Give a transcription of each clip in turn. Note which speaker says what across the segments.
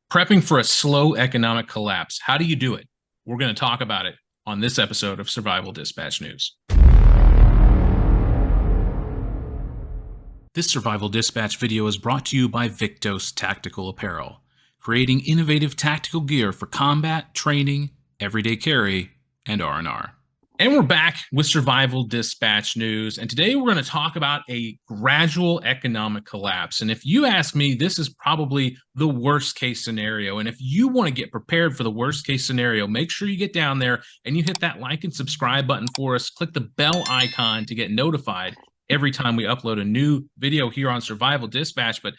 Speaker 1: Prepping for a slow economic collapse. How do you do it? We're going to talk about it on this episode of Survival Dispatch News. This Survival Dispatch video is brought to you by Victos Tactical Apparel, creating innovative tactical gear for combat, training, everyday carry, and R&R. And we're back with Survival Dispatch News, and today we're going to talk about a gradual economic collapse. And if you ask me, this is probably the worst case scenario. And if you want to get prepared for the worst case scenario, make sure you get down there and you hit that like and subscribe button for us. Click the bell icon to get notified every time we upload a new video here on Survival Dispatch. But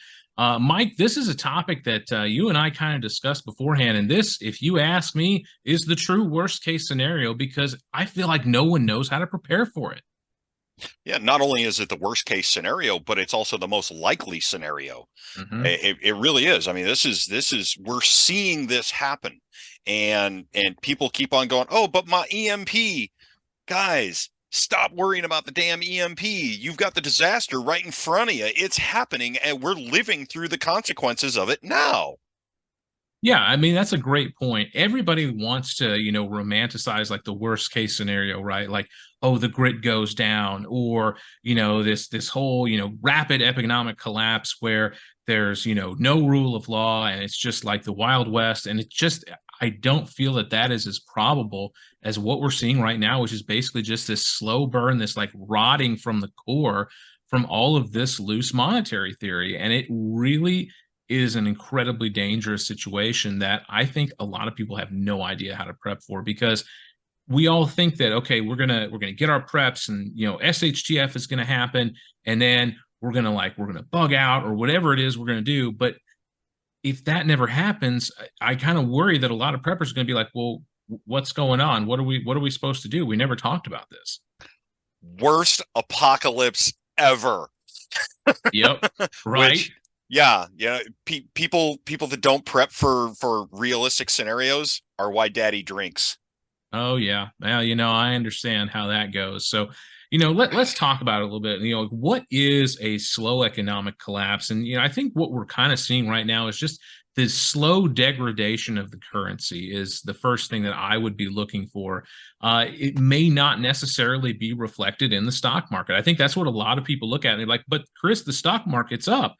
Speaker 1: Mike, this is a topic that you and I kind of discussed beforehand. And this, if you ask me, is the true worst case scenario because I feel like no one knows how to prepare for it.
Speaker 2: Yeah, not only is it the worst case scenario, but it's also the most likely scenario. It really is. I mean, this is we're seeing this happen, and people keep on going, oh, but my EMP, guys, stop worrying about the damn EMP. You've got the disaster right in front of you. It's happening, and we're living through the consequences of it now.
Speaker 1: Yeah, I mean, that's a great point. Everybody wants to, romanticize like the worst case scenario, right? Like, oh, the grid goes down, or, this whole, rapid economic collapse where there's, no rule of law and it's just like the Wild West. And it just, I don't feel that that is as probable as what we're seeing right now, which is basically just this slow burn, this like rotting from the core from all of this loose monetary theory. And it really is an incredibly dangerous situation that I think a lot of people have no idea how to prep for, because we all think that, okay, we're gonna get our preps and SHTF is gonna happen, and then we're gonna bug out or whatever it is we're gonna do. But if that never happens, I kind of worry that a lot of preppers are gonna be like, well, what's going on? What are we supposed to do? We never talked about this.
Speaker 2: Worst apocalypse ever.
Speaker 1: Yep. Right.
Speaker 2: Which, yeah, people that don't prep for realistic scenarios are why daddy drinks.
Speaker 1: Oh yeah. Well, I understand how that goes. So, let's talk about it a little bit. What is a slow economic collapse? And I think what we're kind of seeing right now is just this slow degradation of the currency is the first thing that I would be looking for. It may not necessarily be reflected in the stock market. I think that's what a lot of people look at. And they're like, but Chris, the stock market's up.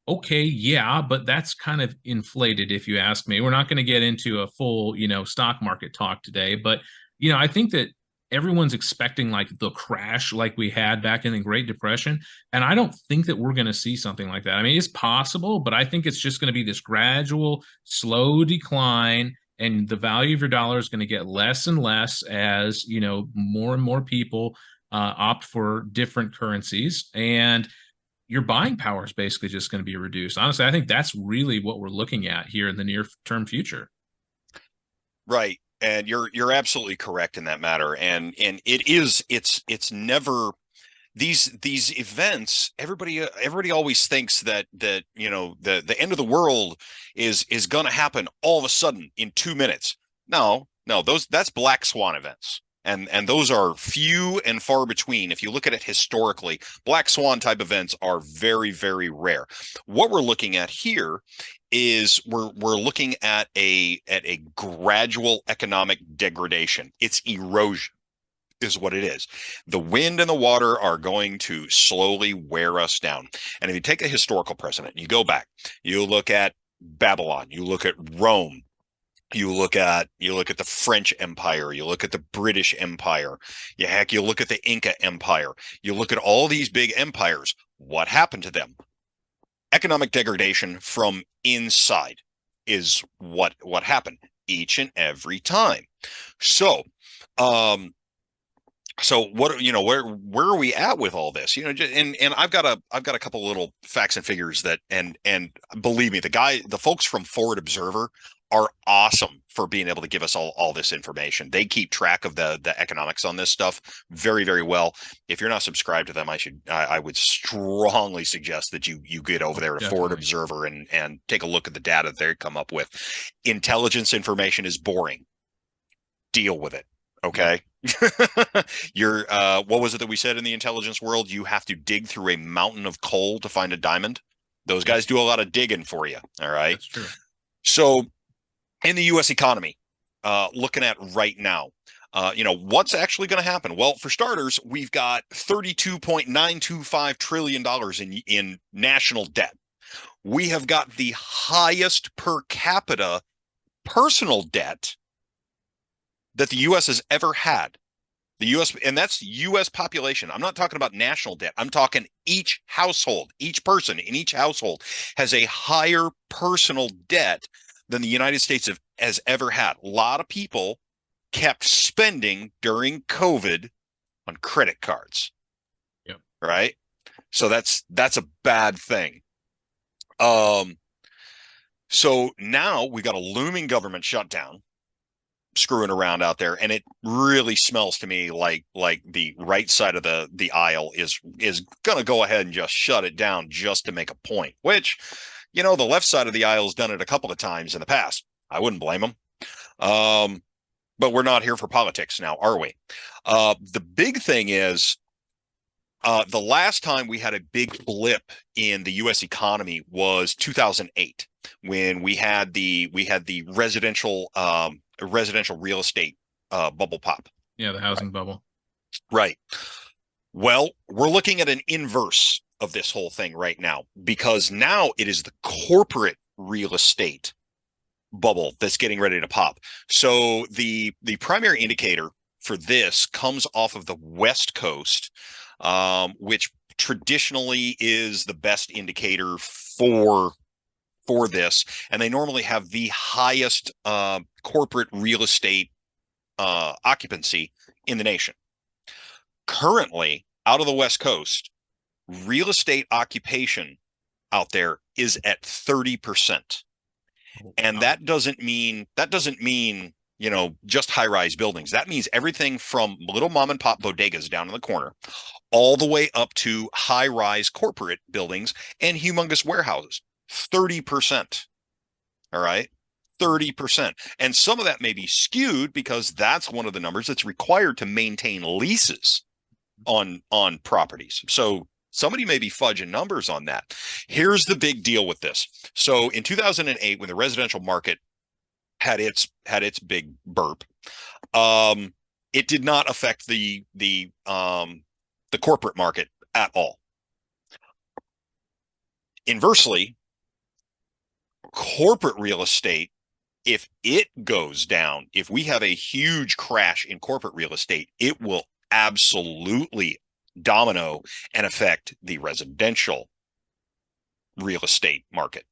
Speaker 1: Okay, yeah, but that's kind of inflated if you ask me. We're not going to get into a full, stock market talk today, but I think that everyone's expecting like the crash like we had back in the Great Depression, and I don't think that we're going to see something like that. I mean, it's possible, but I think it's just going to be this gradual, slow decline, and the value of your dollar is going to get less and less as, more and more people opt for different currencies, and your buying power is basically just going to be reduced. Honestly, I think that's really what we're looking at here in the near term future.
Speaker 2: Right. And you're absolutely correct in that matter. And it's never these events. Everybody always thinks that the end of the world is going to happen all of a sudden in 2 minutes. No, that's black swan events. And those are few and far between. If you look at it historically, black swan type events are very, very rare. What we're looking at here is we're looking at a gradual economic degradation. It's erosion is what it is. The wind and the water are going to slowly wear us down. And if you take a historical precedent, you go back, you look at Babylon, you look at Rome, you look at the French Empire, you look at the British Empire, you look at the Inca Empire, you look at all these big empires. What happened to them? Economic degradation from inside is what happened each and every time. So, what where are we at with all this? And I've got a couple little facts and figures that and believe me, the folks from Forward Observer are awesome for being able to give us all this information. They keep track of the economics on this stuff very, very well. If you're not subscribed to them, I would strongly suggest that you get over there to
Speaker 1: Definitely.
Speaker 2: Forward Observer and take a look at the data they come up with. Intelligence information is boring. Deal with it. Okay. You're what was it that we said in the intelligence world? You have to dig through a mountain of coal to find a diamond. Those guys do a lot of digging for you. All right.
Speaker 1: That's true.
Speaker 2: So in the U.S. economy, looking at right now, what's actually going to happen? Well, for starters, we've got $32.925 trillion in national debt. We have got the highest per capita personal debt that the U.S. has ever had. The U.S. and that's U.S. population. I'm not talking about national debt. I'm talking each household, each person in each household has a higher personal debt than the United States has ever had. A lot of people kept spending during COVID on credit cards.
Speaker 1: Yep.
Speaker 2: Right. So that's a bad thing. Um, so now we got a looming government shutdown screwing around out there, and it really smells to me like the right side of the aisle is going to go ahead and just shut it down just to make a point, which the left side of the aisle has done it a couple of times in the past. I wouldn't blame them. But we're not here for politics now, are we? The big thing is the last time we had a big blip in the U.S. economy was 2008, when we had the residential real estate bubble pop.
Speaker 1: Yeah, the housing bubble.
Speaker 2: Right. Well, we're looking at an inverse of this whole thing right now, because now it is the corporate real estate bubble that's getting ready to pop. So the primary indicator for this comes off of the West Coast, which traditionally is the best indicator for this, and they normally have the highest corporate real estate occupancy in the nation. Currently, out of the West Coast, real estate occupation out there is at 30%. And that doesn't mean just high-rise buildings. That means everything from little mom and pop bodegas down in the corner all the way up to high-rise corporate buildings and humongous warehouses. 30%. All right. 30%. And some of that may be skewed because that's one of the numbers that's required to maintain leases on properties. So somebody may be fudging numbers on that. Here's the big deal with this. So in 2008, when the residential market had its big burp, it did not affect the corporate market at all. Inversely, corporate real estate, if it goes down, if we have a huge crash in corporate real estate, it will absolutely domino and affect the residential real estate market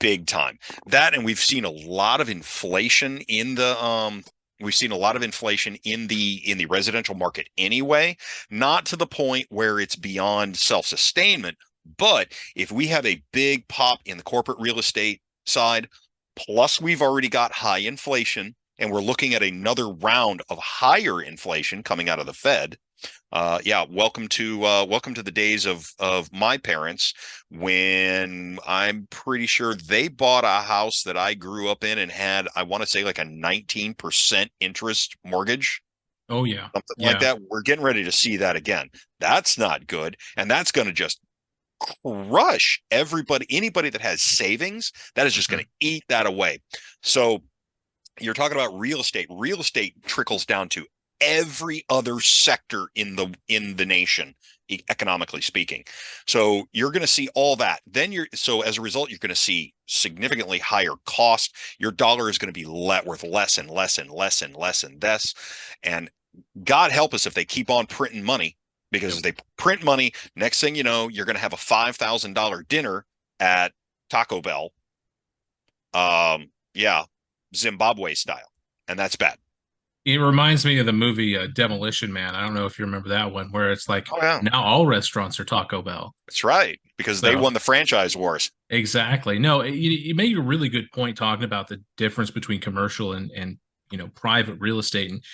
Speaker 2: big time. That, and we've seen a lot of inflation in the residential market anyway, not to the point where it's beyond self-sustainment, but if we have a big pop in the corporate real estate side, plus we've already got high inflation and we're looking at another round of higher inflation coming out of the Fed. Welcome to the days of my parents, when I'm pretty sure they bought a house that I grew up in and had, I want to say, like a 19% interest mortgage.
Speaker 1: Oh yeah.
Speaker 2: Something like that. We're getting ready to see that again. That's not good. And that's going to just crush anybody that has savings. That is just going to eat that away. So you're talking about real estate. Real estate trickles down to every other sector in the nation, economically speaking. So you're going to see all that. So as a result, you're going to see significantly higher cost. Your dollar is going to be worth less and less and less and less and less. And God help us if they keep on printing money, because if they print money, next thing you know, you're going to have a $5,000 dinner at Taco Bell. Zimbabwe style. And that's bad.
Speaker 1: It reminds me of the movie Demolition Man. I don't know if you remember that one, where it's like, now all restaurants are Taco Bell.
Speaker 2: That's right, because they won the franchise wars.
Speaker 1: Exactly. No, you made a really good point talking about the difference between commercial and private real estate. And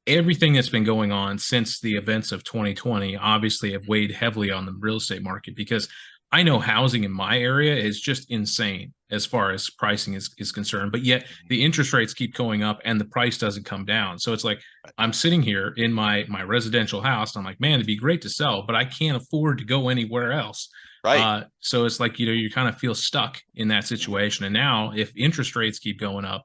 Speaker 1: everything that's been going on since the events of 2020 obviously have weighed heavily on the real estate market, because I know housing in my area is just insane as far as pricing is concerned, but yet the interest rates keep going up and the price doesn't come down. So it's like, I'm sitting here in my residential house and I'm like, man, it'd be great to sell, but I can't afford to go anywhere else.
Speaker 2: Right.
Speaker 1: So it's like, you kind of feel stuck in that situation. And now if interest rates keep going up,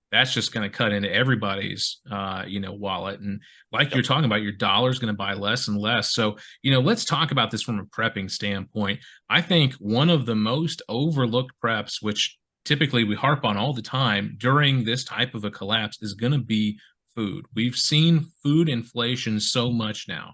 Speaker 1: that's just going to cut into everybody's wallet. And like
Speaker 2: Yep.
Speaker 1: you're talking about, your dollar's going to buy less and less. So let's talk about this from a prepping standpoint. I think one of the most overlooked preps, which typically we harp on all the time during this type of a collapse, is going to be food. We've seen food inflation so much now.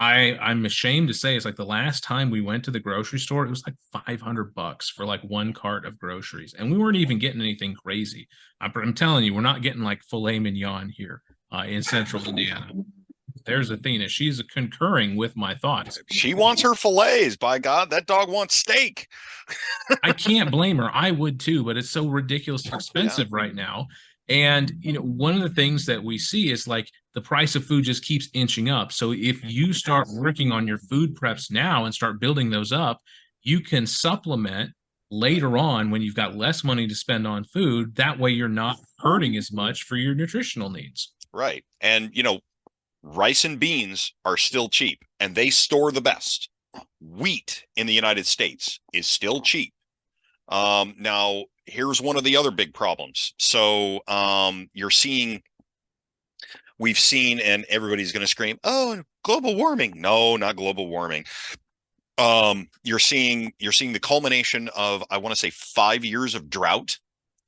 Speaker 1: I'm ashamed to say it's like the last time we went to the grocery store, it was like $500 for like one cart of groceries, and we weren't even getting anything crazy. I'm telling you, we're not getting like filet mignon here in Central Indiana. There's Athena; she's concurring with my thoughts.
Speaker 2: She wants her fillets. By God, that dog wants steak.
Speaker 1: I can't blame her. I would too, but it's so ridiculously expensive right now. And one of the things that we see is like the price of food just keeps inching up. So if you start working on your food preps now and start building those up, you can supplement later on when you've got less money to spend on food. That way you're not hurting as much for your nutritional needs.
Speaker 2: Right. And rice and beans are still cheap, and they store the best. Wheat in the United States is still cheap. Now, here's one of the other big problems. So we've seen, and everybody's going to scream, "Oh, global warming!" No, not global warming. You're seeing the culmination of, I want to say, 5 years of drought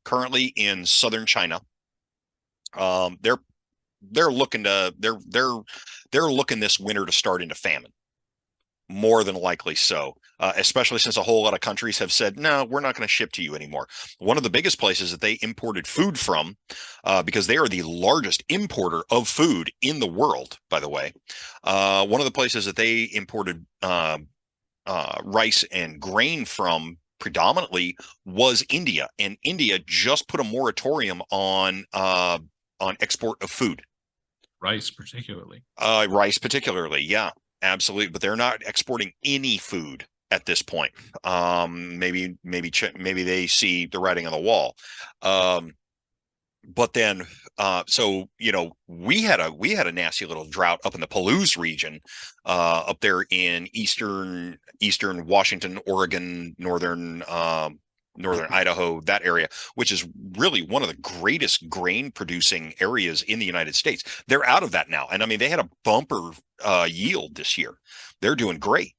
Speaker 2: currently in southern China. They're looking this winter to start into famine. More than likely so, especially since a whole lot of countries have said, no, we're not going to ship to you anymore. One of the biggest places that they imported food from, because they are the largest importer of food in the world, by the way. One of the places that they imported rice and grain from predominantly was India, and India just put a moratorium on export of food.
Speaker 1: Rice, particularly.
Speaker 2: Rice, particularly, yeah. Absolutely, but they're not exporting any food at this point. Maybe they see the writing on the wall. But then, so we had a nasty little drought up in the Palouse region, up there in eastern Washington, Oregon, northern Idaho, that area, which is really one of the greatest grain producing areas in the United States. They're out of that now. And I mean, they had a bumper yield this year. They're doing great.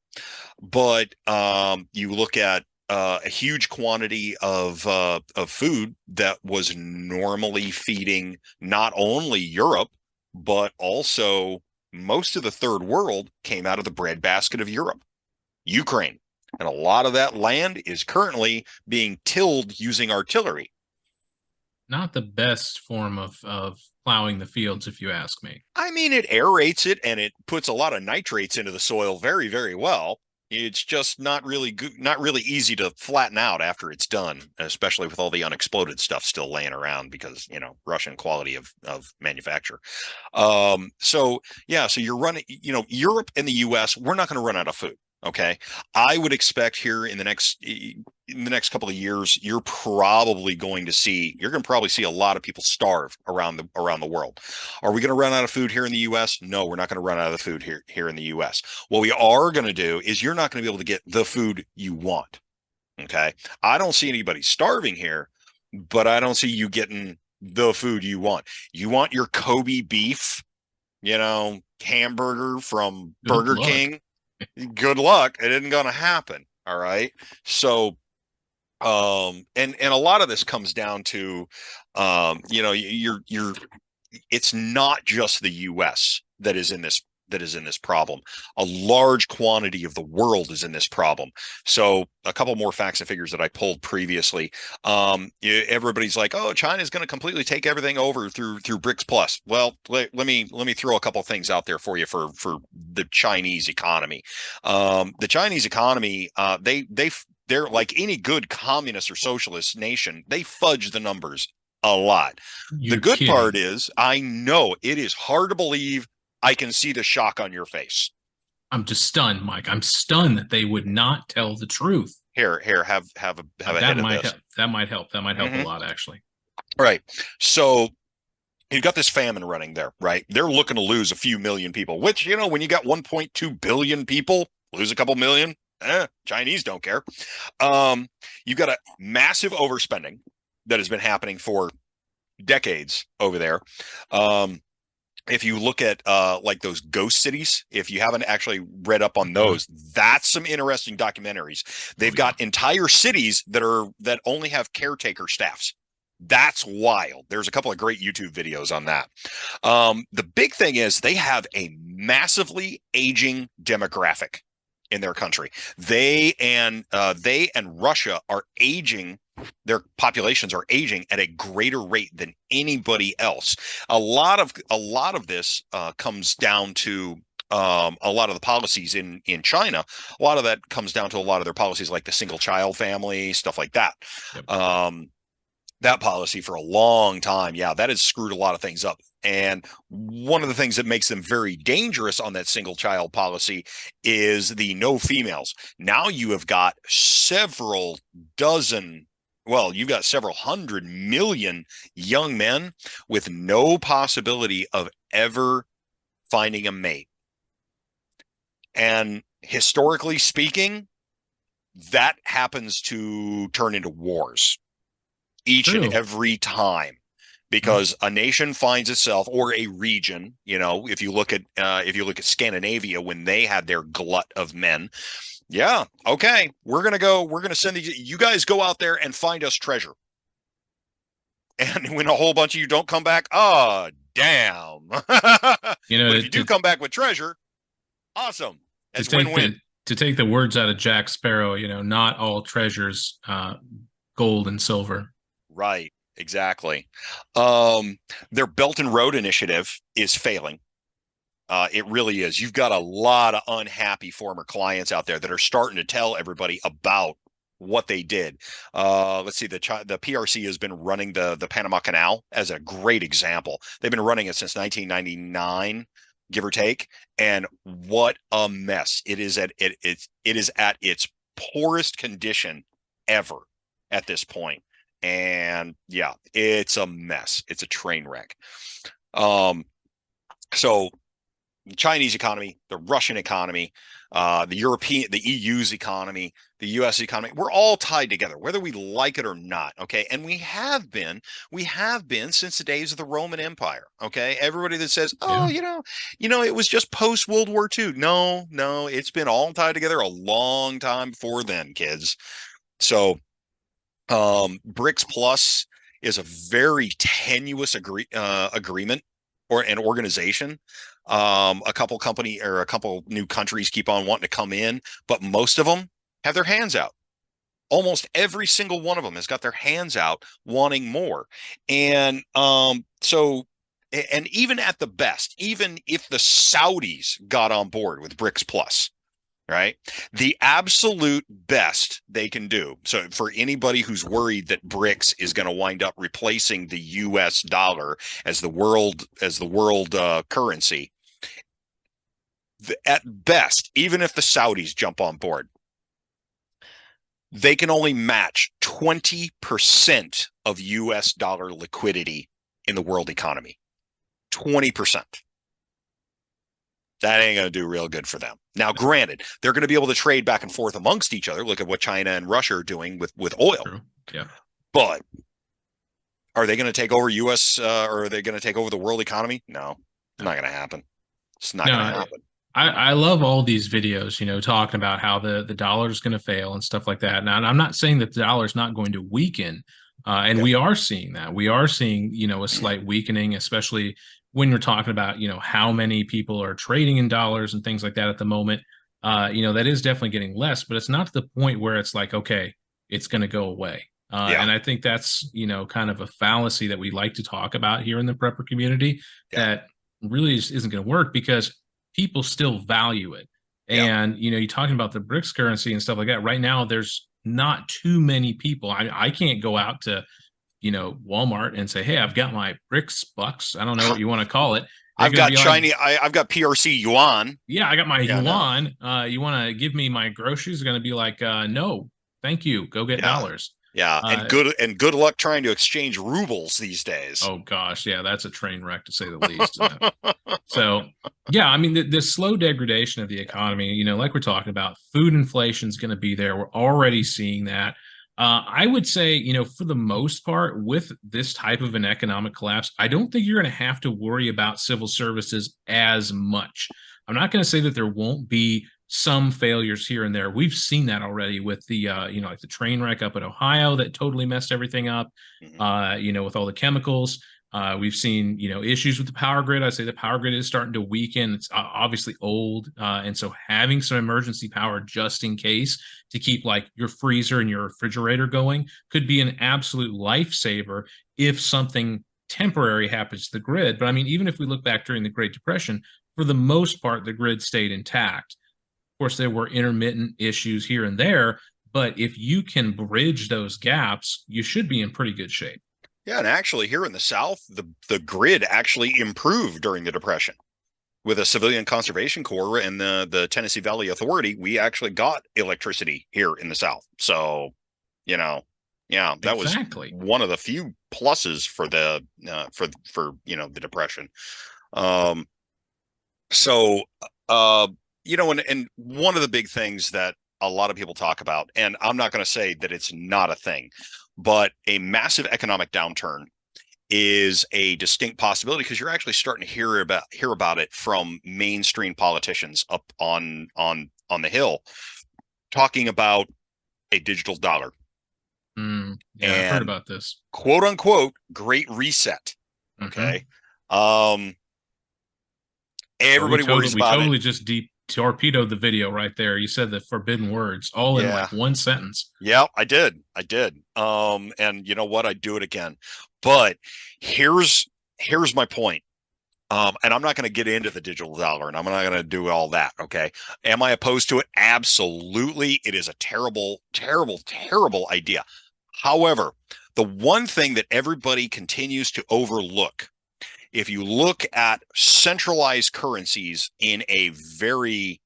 Speaker 2: But you look at a huge quantity of food that was normally feeding not only Europe, but also most of the third world came out of the breadbasket of Europe, Ukraine. And a lot of that land is currently being tilled using artillery.
Speaker 1: Not the best form of plowing the fields, if you ask me.
Speaker 2: I mean, it aerates it and it puts a lot of nitrates into the soil very, very well. It's just not really good, not really easy to flatten out after it's done, especially with all the unexploded stuff still laying around because, Russian quality of manufacture. So you're running, Europe and the US, we're not going to run out of food. Okay. I would expect here in the next couple of years, you're probably see a lot of people starve around the world. Are we going to run out of food here in the US? No, we're not going to run out of food here in the US. What we are going to do is you're not going to be able to get the food you want. Okay. I don't see anybody starving here, but I don't see you getting the food you want. You want your Kobe beef, hamburger from Burger King. Good luck. It isn't going to happen. All right. So, and a lot of this comes down to, it's not just the U.S. that is in this problem. A large quantity of the world is in this problem. So a couple more facts and figures that I pulled previously. Everybody's like, oh, China's going to completely take everything over through BRICS Plus. Well, let me throw a couple things out there for you for the Chinese economy. The Chinese economy, they're like any good communist or socialist nation, they fudge the numbers a lot. The good part is, I know it is hard to believe. I can see the shock on your face.
Speaker 1: I'm just stunned, Mike. I'm stunned that they would not tell the truth.
Speaker 2: Here, have a hit of this.
Speaker 1: That might help. That might help a lot, actually.
Speaker 2: Right. So you've got this famine running there, right? They're looking to lose a few million people, which, when you got 1.2 billion people, lose a couple million, Chinese don't care. You've got a massive overspending that has been happening for decades over there. If you look at like those ghost cities, if you haven't actually read up on those, that's some interesting documentaries. They've got entire cities that only have caretaker staffs. That's wild. There's a couple of great YouTube videos on that. The big thing is they have a massively aging demographic in their country. They and Russia are aging. Their populations are aging at a greater rate than anybody else. A lot of this comes down to a lot of the policies in China. A lot of that comes down to a lot of their policies, like the single child family, stuff like that. Yep. That policy for a long time, yeah, that has screwed a lot of things up. And one of the things that makes them very dangerous on that single child policy is the no females. Now you have got several hundred million young men with no possibility of ever finding a mate. And historically speaking, that happens to turn into wars each and every time, because a nation finds itself, or a region, if you look at Scandinavia, when they had their glut of men, yeah, okay, we're gonna send you guys go out there and find us treasure. And when a whole bunch of you don't come back, oh damn. But if you do come back with treasure, awesome. It's win-win.
Speaker 1: To take the words out of Jack Sparrow, not all treasures gold and silver.
Speaker 2: Right, exactly. Their Belt and Road Initiative is failing. It really is. You've got a lot of unhappy former clients out there that are starting to tell everybody about what they did. Let's see, the PRC has been running the Panama Canal as a great example. They've been running it since 1999, give or take, and what a mess it is at its poorest condition ever at this point. And yeah, it's a mess. It's a train wreck. So the Chinese economy, the Russian economy, the EU's economy, the US economy, we're all tied together, whether we like it or not. Okay. And we have been since the days of the Roman Empire. Okay. Everybody that says, oh, it was just post World War II. No, it's been all tied together a long time before then, kids. So BRICS Plus is a very tenuous agreement or an organization. A couple new countries keep on wanting to come in, but most of them have their hands out. Almost every single one of them has got their hands out wanting more. And and even at the best, even if the Saudis got on board with BRICS Plus, right, the absolute best they can do. So for anybody who's worried that BRICS is going to wind up replacing the US dollar as the world currency, at best, even if the Saudis jump on board, they can only match 20% of US dollar liquidity in the world economy. 20%. That ain't going to do real good for them. Now, granted, they're going to be able to trade back and forth amongst each other. Look at what China and Russia are doing with oil.
Speaker 1: True. Yeah.
Speaker 2: But are they going to take over US or are they going to take over the world economy? No, it's not going to happen. It's not going to happen.
Speaker 1: I love all these videos, talking about how the dollar is going to fail and stuff like that. Now, I'm not saying that the dollar is not going to weaken. We are seeing that. We are seeing, a slight weakening, especially when you're talking about, how many people are trading in dollars and things like that at the moment. That is definitely getting less, but it's not to the point where it's like, okay, it's going to go away. And I think that's, kind of a fallacy that we like to talk about here in the prepper community that really isn't going to work, because people still value it. And, you're talking about the BRICS currency and stuff like that. Right now, there's not too many people. I can't go out to, Walmart and say, hey, I've got my BRICS bucks. I don't know what you want to call it.
Speaker 2: I've got Chinese. I've got PRC yuan.
Speaker 1: Yeah, I got my yuan. No. You want to give me my groceries? They're going to be like, no, thank you. Go get dollars.
Speaker 2: Yeah,
Speaker 1: Uh,
Speaker 2: and good luck trying to exchange rubles these days.
Speaker 1: oh gosh, yeah, that's a train wreck to say the least. So, yeah, I mean, the slow degradation of the economy, like we're talking about, food inflation is going to be there. We're already seeing that. I would say, for the most part, with this type of an economic collapse, I don't think you're going to have to worry about civil services as much. I'm not going to say that there won't be some failures here and there. We've seen that already with the, like the train wreck up in Ohio that totally messed everything up,
Speaker 2: Mhm.
Speaker 1: with all the chemicals. We've seen, issues with the power grid. I say the power grid is starting to weaken. It's obviously old, and so having some emergency power just in case to keep like your freezer and your refrigerator going could be an absolute lifesaver if something temporary happens to the grid. But I mean, even if we look back during the Great Depression, for the most part, the grid stayed intact. Of course, there were intermittent issues here and there, but if you can bridge those gaps, you should be in pretty good shape.
Speaker 2: Yeah, and actually here in the South, the grid actually improved during the Depression. With a civilian conservation corps and the Tennessee Valley Authority, we actually got electricity here in the South. So, you know, yeah, that was
Speaker 1: Exactly.
Speaker 2: one of the few pluses for the the Depression. Um, so and one of the big things that a lot of people talk about, and I'm not going to say that it's not a thing, but a massive economic downturn is a distinct possibility because you're actually starting to hear about it from mainstream politicians up on the Hill talking about a digital dollar
Speaker 1: Yeah, I've heard
Speaker 2: and
Speaker 1: about this.
Speaker 2: quote unquote great reset. Okay.
Speaker 1: Hmm.
Speaker 2: Um
Speaker 1: Well, we
Speaker 2: everybody
Speaker 1: totally
Speaker 2: worries
Speaker 1: we
Speaker 2: about it.
Speaker 1: totally just deep torpedoed the video right there. You said the forbidden words all in
Speaker 2: Yeah.
Speaker 1: like one sentence.
Speaker 2: Yeah, I did. I did. And you know what? I'd do it again. But here's here's my point. And I'm not going to get into the digital dollar and I'm not going to do all that. Okay. Am I opposed to it? Absolutely. It is a terrible, terrible, terrible idea. However, the one thing that everybody continues to overlook, if you look at centralized currencies in a very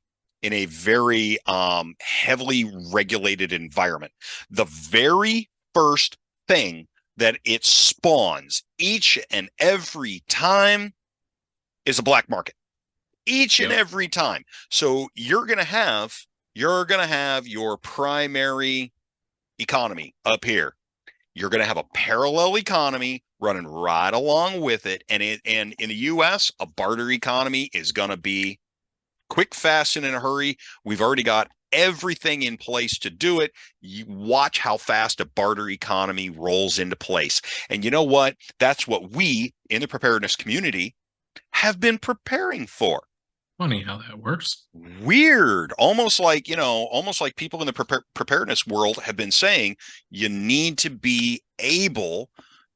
Speaker 2: heavily regulated environment, the very first thing that it spawns each and every time is a black market each and
Speaker 1: Yep.
Speaker 2: every time. So you're going to have your primary economy up here. You're going to have a parallel economy running right along with it, and in the US, a barter economy is going to be quick, fast, and in a hurry. We've already got everything in place to do it. You watch how fast a barter economy rolls into place. And you know what? That's what we in the preparedness community have been preparing for.
Speaker 1: Funny how that works.
Speaker 2: Weird, almost like people in the preparedness world have been saying, you need to be able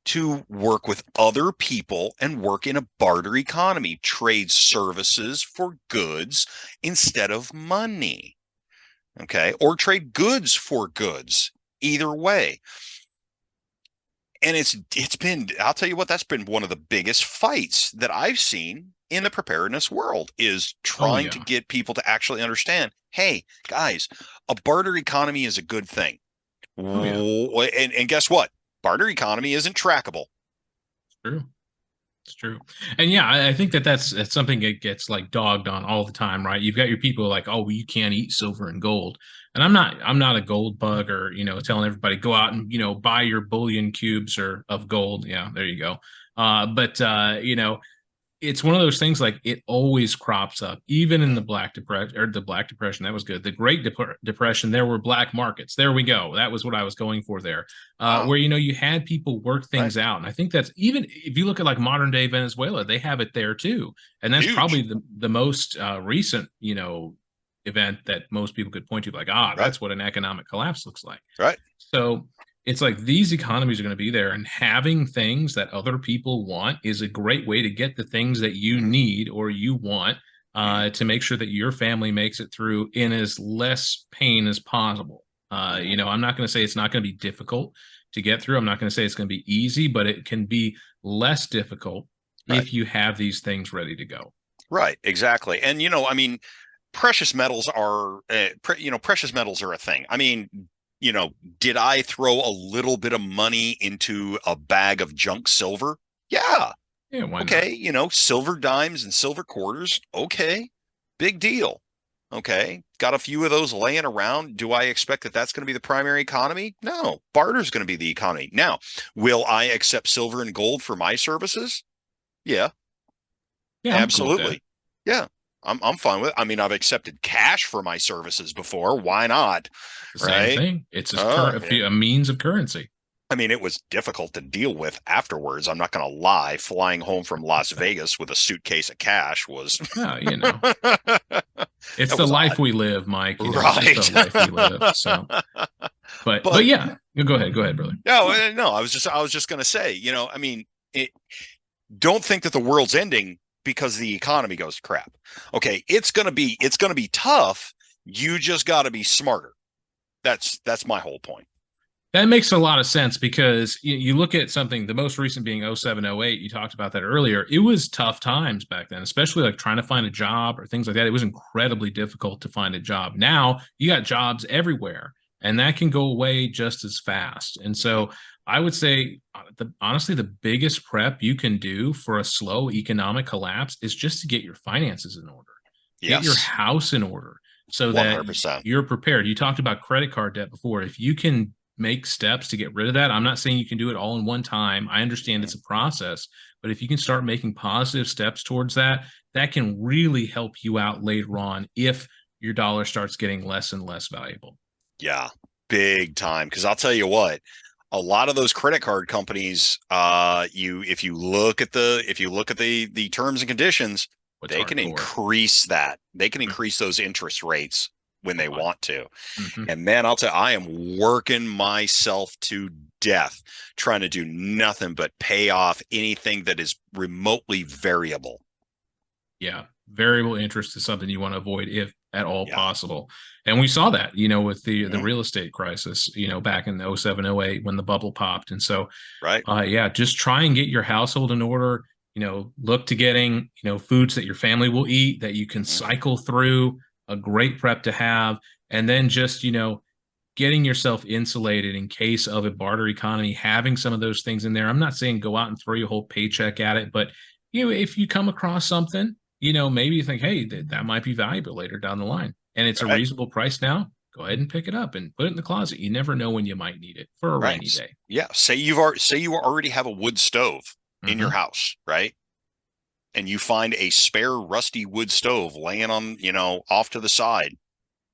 Speaker 2: to work with other people and work in a barter economy, trade services for goods instead of money. Okay, or trade goods for goods, either way. And it's been, I'll tell you what, that's been one of the biggest fights that I've seen in the preparedness world, is
Speaker 1: Oh
Speaker 2: trying to
Speaker 1: yeah.
Speaker 2: get people to actually understand, hey guys, a barter economy is a good thing.
Speaker 1: Oh yeah.
Speaker 2: And guess what, barter economy isn't trackable.
Speaker 1: True. It's true. And yeah, I think that's something that gets like dogged on all the time, right? You've got your people like, oh, well, you can't eat silver and gold. And I'm not a gold bug or, telling everybody go out and, buy your bullion cubes or of gold. Yeah, there you go. But it's one of those things like it always crops up, even in the Black Depression or the Black Depression. That was good. The Great Depression, there were black markets. There we go. That was what I was going for there,
Speaker 2: Wow.
Speaker 1: where you had people work
Speaker 2: Right.
Speaker 1: things out, and I think that's even if you look at like modern day Venezuela, they have it there too, and that's probably
Speaker 2: Huge.
Speaker 1: the most recent event that most people could point to, like
Speaker 2: Right.
Speaker 1: that's what an economic collapse looks like.
Speaker 2: Right.
Speaker 1: So it's like these economies are going to be there, and having things that other people want is a great way to get the things that you
Speaker 2: Mm-hmm.
Speaker 1: need or you want,
Speaker 2: Mm-hmm.
Speaker 1: to make sure that your family makes it through in as less pain as possible.
Speaker 2: Mm-hmm.
Speaker 1: I'm not going to say it's not going to be difficult to get through. I'm not going to say it's going to be easy, but it can be less difficult
Speaker 2: Right.
Speaker 1: if you have these things ready to go.
Speaker 2: Right. Exactly. And I mean, precious metals are precious metals are a thing. I mean, you know, did I throw a little bit of money into a bag of junk silver? Yeah.
Speaker 1: Yeah, why not?
Speaker 2: Okay. You know, silver dimes and silver quarters. Okay. Big deal. Okay. Got a few of those laying around. Do I expect that that's going to be the primary economy? No. Barter's going to be the economy. Now, will I accept silver and gold for my services? Yeah,
Speaker 1: Yeah, I'm cool with that.
Speaker 2: absolutely. Yeah. I'm fine with it. I mean, I've accepted cash for my services before. Why not?
Speaker 1: It's the same
Speaker 2: Right?
Speaker 1: thing. It's a,
Speaker 2: Yeah.
Speaker 1: a means of currency.
Speaker 2: I mean, it was difficult to deal with afterwards. I'm not going to lie. Flying home from Las Vegas with a suitcase of cash was
Speaker 1: Oh, you know,
Speaker 2: that
Speaker 1: it's the
Speaker 2: was
Speaker 1: life
Speaker 2: odd.
Speaker 1: we live, Mike. You know, it's just the
Speaker 2: Right.
Speaker 1: life we live. So, but
Speaker 2: But
Speaker 1: yeah, go ahead, brother.
Speaker 2: no, I was just going to say, you know, I mean, don't think that the world's ending because the economy goes to crap. Okay, it's going to be tough. You just got to be smarter. That's my whole point.
Speaker 1: That makes a lot of sense because you look at something, the most recent being 07, 08, you talked about that earlier. It was tough times back then, especially like trying to find a job or things like that. It was incredibly difficult to find a job. Now you got jobs everywhere and that can go away just as fast. And so I would say, honestly, the biggest prep you can do for a slow economic collapse is just to get your finances in order, get your
Speaker 2: Yes,
Speaker 1: house in order so that
Speaker 2: 100%.
Speaker 1: you're prepared. You talked about credit card debt before. If you can make steps to get rid of that. I'm not saying you can do it all in one time. I understand it's a process, but if you can start making positive steps towards that, that can really help you out later on if your dollar starts getting less and less valuable.
Speaker 2: Yeah, big time. Because I'll tell you what, a lot of those credit card companies, you if you look at the terms and conditions,
Speaker 1: What's
Speaker 2: they can
Speaker 1: hardcore?
Speaker 2: increase that. They can
Speaker 1: Mm-hmm.
Speaker 2: increase those interest rates when
Speaker 1: A
Speaker 2: they
Speaker 1: lot.
Speaker 2: want to.
Speaker 1: Mm-hmm.
Speaker 2: And man, I'll tell you, I am working myself to death trying to do nothing but pay off anything that is remotely variable.
Speaker 1: Yeah, variable interest is something you want to avoid if at all
Speaker 2: Yeah.
Speaker 1: possible. And we saw that, you know, with the
Speaker 2: Mhm.
Speaker 1: real estate crisis, you know, back in 07, 08 when the bubble popped. And so
Speaker 2: Right.
Speaker 1: yeah, just try and get your household in order. You know, look to getting, you know, foods that your family will eat that you can
Speaker 2: Mhm.
Speaker 1: cycle through, a great prep to have. And then just, you know, getting yourself insulated in case of a barter economy, having some of those things in there. I'm not saying go out and throw your whole paycheck at it, but, you know, if you come across something, you know, maybe you think, hey, that might be valuable later down the line and it's a
Speaker 2: Right.
Speaker 1: reasonable price now, go ahead and pick it up and put it in the closet. You never know when you might need it for a
Speaker 2: Right.
Speaker 1: rainy day.
Speaker 2: Yeah. Say you already have a wood stove in your
Speaker 1: Mm-hmm.
Speaker 2: house, right? And you find a spare rusty wood stove laying on, you know, off to the side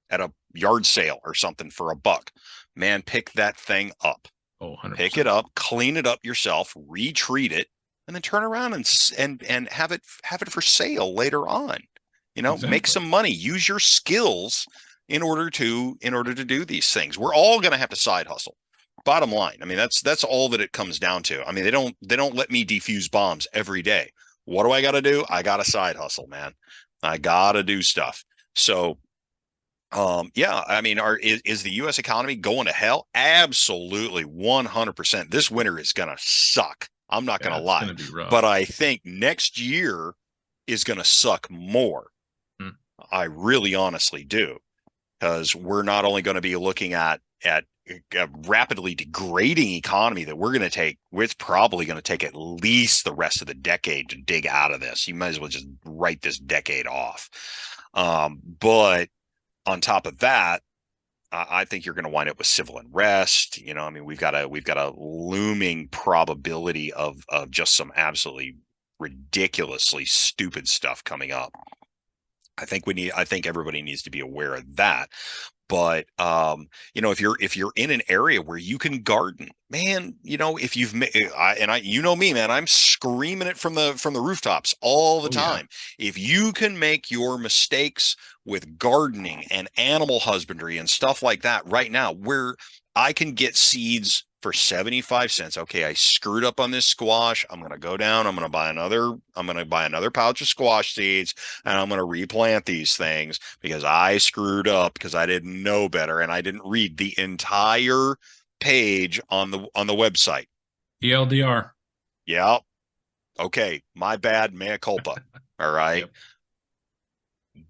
Speaker 2: at a yard sale or something for $1. Man, pick that thing up.
Speaker 1: Oh,
Speaker 2: Pick it
Speaker 1: 100%.
Speaker 2: up, clean it up yourself, retreat it, and then turn around and have it for sale later on. You know, make
Speaker 1: Exactly.
Speaker 2: some money, use your skills in order to do these things. We're all going to have to side hustle. Bottom line. I mean, that's all that it comes down to. I mean, they don't let me defuse bombs every day. What do I got to do? I got to side hustle, man. I got to do stuff. So yeah, I mean, is the US economy going to hell? Absolutely, 100%. This winter is going to suck. I'm not going
Speaker 1: Yeah,
Speaker 2: to
Speaker 1: it's
Speaker 2: lie.
Speaker 1: going to be rough.
Speaker 2: But I think next year is going to suck more.
Speaker 1: Hmm.
Speaker 2: I really honestly do, because we're not only going to be looking at a rapidly degrading economy that we're going to take, it's probably going to take at least the rest of the decade to dig out of this. You might as well just write this decade off. But on top of that, I think you're going to wind up with civil unrest. You know, I mean, we've got a looming probability of just some absolutely ridiculously stupid stuff coming up. I think everybody needs to be aware of that. But you know, if you're in an area where you can garden, man, you know, if you've you know me, man, I'm screaming it from the rooftops all the
Speaker 1: Oh, yeah.
Speaker 2: time. If you can make your mistakes with gardening and animal husbandry and stuff like that right now, where I can get seeds for 75 cents. Okay, I screwed up on this squash. I'm going to go down. I'm going to buy another pouch of squash seeds and I'm going to replant these things because I screwed up because I didn't know better and I didn't read the entire page on the website.
Speaker 1: ELDR.
Speaker 2: Yeah. Okay, my bad, mea culpa. All right.
Speaker 1: Yep.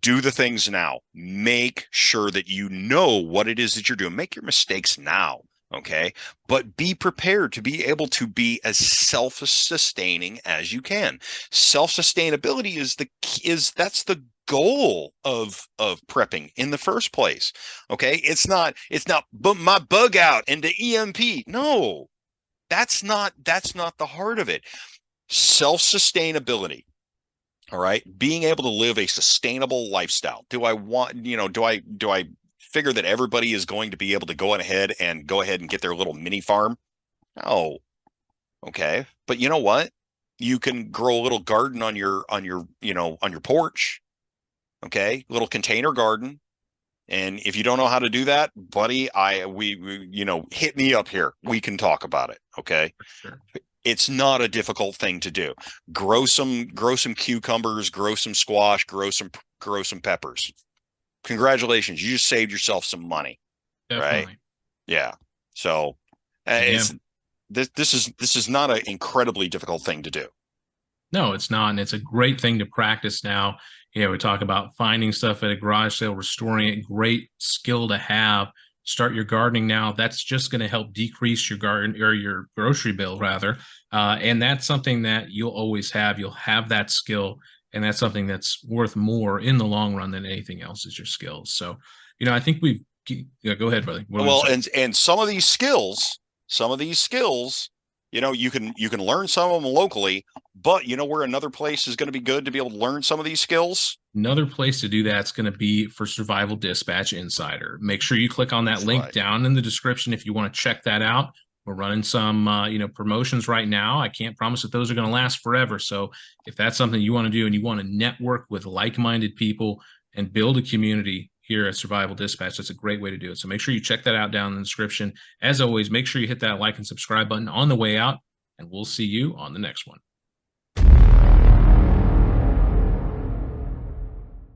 Speaker 2: Do the things now. Make sure that you know what it is that you're doing. Make your mistakes now. Okay. But be prepared to be able to be as self-sustaining as you can. Self-sustainability that's the goal of prepping in the first place. Okay. It's not but my bug out into EMP. No, that's not the heart of it. Self-sustainability. All right. Being able to live a sustainable lifestyle. Do I figure that everybody is going to be able to go ahead and get their little mini farm? No. Okay. But you know what? You can grow a little garden on your porch. Okay. Little container garden. And if you don't know how to do that, buddy, hit me up here. We can talk about it. Okay.
Speaker 1: Sure.
Speaker 2: It's not a difficult thing to do. Grow some cucumbers, grow some squash, grow some peppers. Congratulations, you just saved yourself some money, right?
Speaker 1: Definitely.
Speaker 2: Yeah. So
Speaker 1: Yeah.
Speaker 2: it's this is not an incredibly difficult thing to do.
Speaker 1: No, it's not. And it's a great thing to practice now. We talk about finding stuff at a garage sale, restoring it, great skill to have. Start your gardening now. That's just going to help decrease your garden or your grocery bill, rather. And that's something that you'll always have. You'll have that skill. And that's something that's worth more in the long run than anything else is your skills. So, I think go ahead, brother.
Speaker 2: Well, and some of these skills, you can learn some of them locally, but you know where another place is going to be good to be able to learn some of these skills?
Speaker 1: Another place to do that's going to be for Survival Dispatch Insider. Make sure you click on that
Speaker 2: That's
Speaker 1: link
Speaker 2: right.
Speaker 1: down in the description if you want to check that out. We're running some, promotions right now. I can't promise that those are going to last forever. So if that's something you want to do and you want to network with like-minded people and build a community here at Survival Dispatch, that's a great way to do it. So make sure you check that out down in the description. As always, make sure you hit that like and subscribe button on the way out, and we'll see you on the next one.